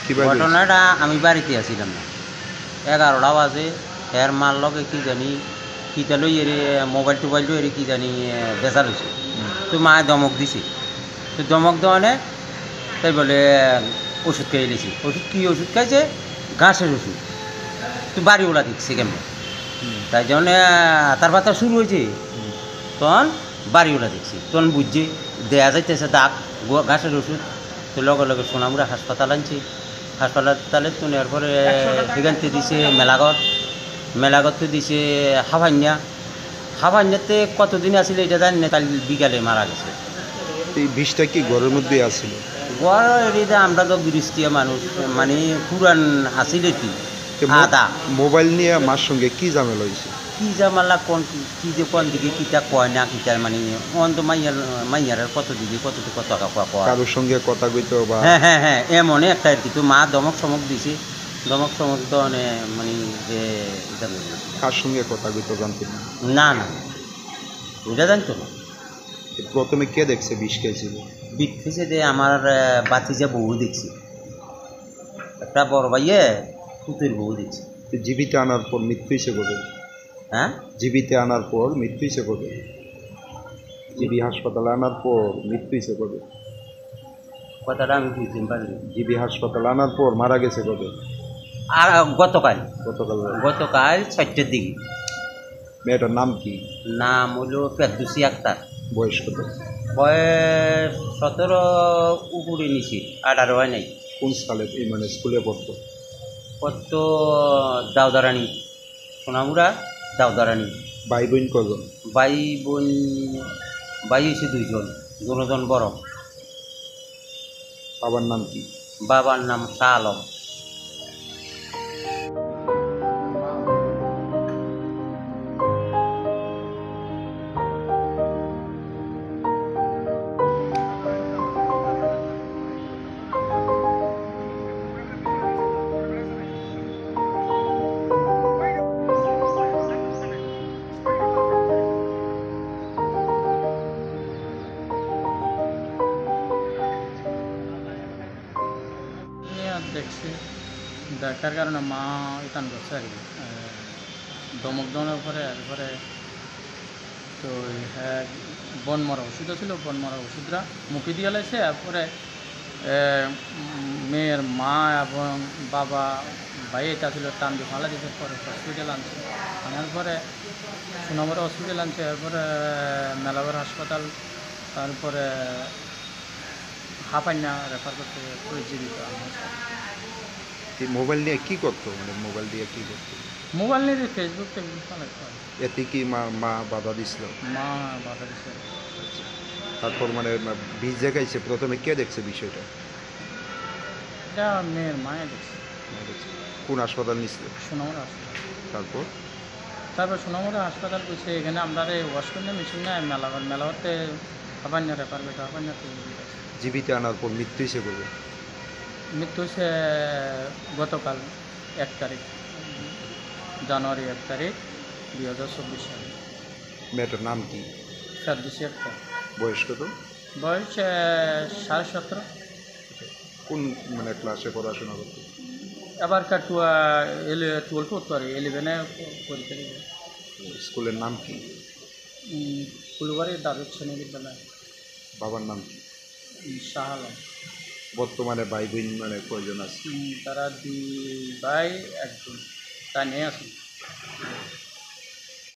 ঘটনাটা আমি বাড়িতে আসছিলাম না, 11টা বাজে। এর মার লগে কি জানি কিতা লই এর মোবাইল টোবাইল লই এর কি জানি বেচার হয়েছে। তো মা দমক দিছে, তো দমক দেওয়ানে তাই বলে ওষুধ খাইয়ে দিয়েছি। ওষুধ কী ওষুধ খাইছে? ঘাসের ওষুধ। তো বাড়িওলা দেখছে কেমন, তাই জন্য তার বাতা শুরু হয়েছে। তখন বাড়িওলা দেখছি, তখন বুঝছি দেয়া যাইতেছে দাগ ঘাসের ওষুধ। তো লগে লগে সোনামুড়া হাসপাতাল আনছি। হাসপাতালে তো নেওয়ার পরে সেখানতে দিছে মেলাগত দিছে হাফাইনাতে কতদিন আসলে এটা জানি না, কাল বিকালে মারা গেছে। এই বিষটা কি ঘরের মধ্যেই আসছিল? গড় এরিয়া আমরা তো গৃহস্থীয় মানুষ, মানে পুরান আসিলে কি আদা মোবাইল নিয়ে মার সঙ্গে কি ঝামেলা হয়েছে? কি জামালা কোন কি যে কোন দিকে কিতা কয় না কিতা, মানে অন্ত মাইয়ার কত দিকে কত টাকা কয় কারোর সঙ্গে কথা কইতো বা হ্যাঁ এমন একটা আর কি। তো মা দমক সমক দিছে, দমক সমক তো মানে যে এটা কার সঙ্গে কথা কইতো জানতেন না না এটা জানতো না। প্রথমে কে দেখছে বিষ খাইছিল? বিক্ষেছে যে আমার বাতিজা বউ দেখছি, একটা বড় ভাইয়ে পুতুর বউ দেখছি। জীবিত আনার পর মৃত্যু হয়েছে কবে? হ্যাঁ, জীবিত আনার পর মৃত্যু হয়েছে কবে? জিবি হাসপাতালে আনার পর মৃত্যু হয়েছে কবে? কথাটা আমি বুঝতে পারিনি। জিবি হাসপাতালে আনার পর মারা গেছে কবে? আর গতকাল গতকাল 4টার দিকে। মেয়েটার নাম কি? নাম হলো ফেরদৌসী আক্তার। বয়স কত? বয়স 17 উপরে নিচে, 18 হয় নাই। কোন সালে মানে স্কুলে পড়তো? কত দাউদারানি, সোনামুড়া দাউদারানি। ভাই বোন কজন? ভাই বোন হয়েছে 2জন, 2জন বড়। বাবার নাম কি? বাবার নাম শাহ আলম। দেখছি, দেখার কারণে মা ইতান করছে আর কি, দমক দেওয়ার পরে এরপরে তো হ্যাঁ বন মরা ওষুধ ছিল, বন মরা ওষুধরা মুখে দিয়ে লাইছে। এরপরে মেয়ের মা এবং বাবা ভাই এটা ছিল টান দিয়ে ফালা দিতে, পরে হসপিটাল আনছে। আনার পরে সোনামুড়া হসপিটাল আনছে, এরপরে মেলাবার হাসপাতাল, তারপরে হাফাইনা রেফার করতে জীবিত। এই মোবাইল নিয়ে কি করতো? মানে মোবাইল দিয়ে কি করতো? মোবাইল নিয়ে ফেসবুক চালাইতো। এতে কি মা বাধা দিছিল? মা বাধা দিচ্ছে। তারপর মানে বীজ দেখাইছে, প্রথমে কে দেখছে বিষয়টা? এটা মেয়ের মায়ে দেখছে। কোন হাসপাতাল নিছিল? সোনামুড়া হাসপাতাল। তারপর সোনামুড়া হাসপাতাল বলছে এখানে আমরা ওয়াশ করে মেশিন নেয় মেলাতে হাবান্যা রেফার করতে, হাবান্যাতে জীবিত আনার পর মৃত্যু হয়েছে কবে? মৃত্যু হয়েছে গতকাল 1 তারিখ, জানুয়ারি 1 তারিখ 2024 সালে। মেয়েটার নাম কি? ফেরদৌসী আক্তার। বয়স কত? বয়স 17.5। কোন মানে ক্লাসে পড়াশোনা করতো? এবারকার 12 পড়তো আর 11-এ পরীক্ষা দিবে। স্কুলের নাম কি? ফুলবাড়ি দ্বাদশ শ্রেণী বিদ্যালয়। বাবার নাম কি? শাহ আলম। বর্তমানে ভাই বোন মানে কয়জন আছে? তারা 2 ভাই 1 বোন, তাই নিয়ে আসুন।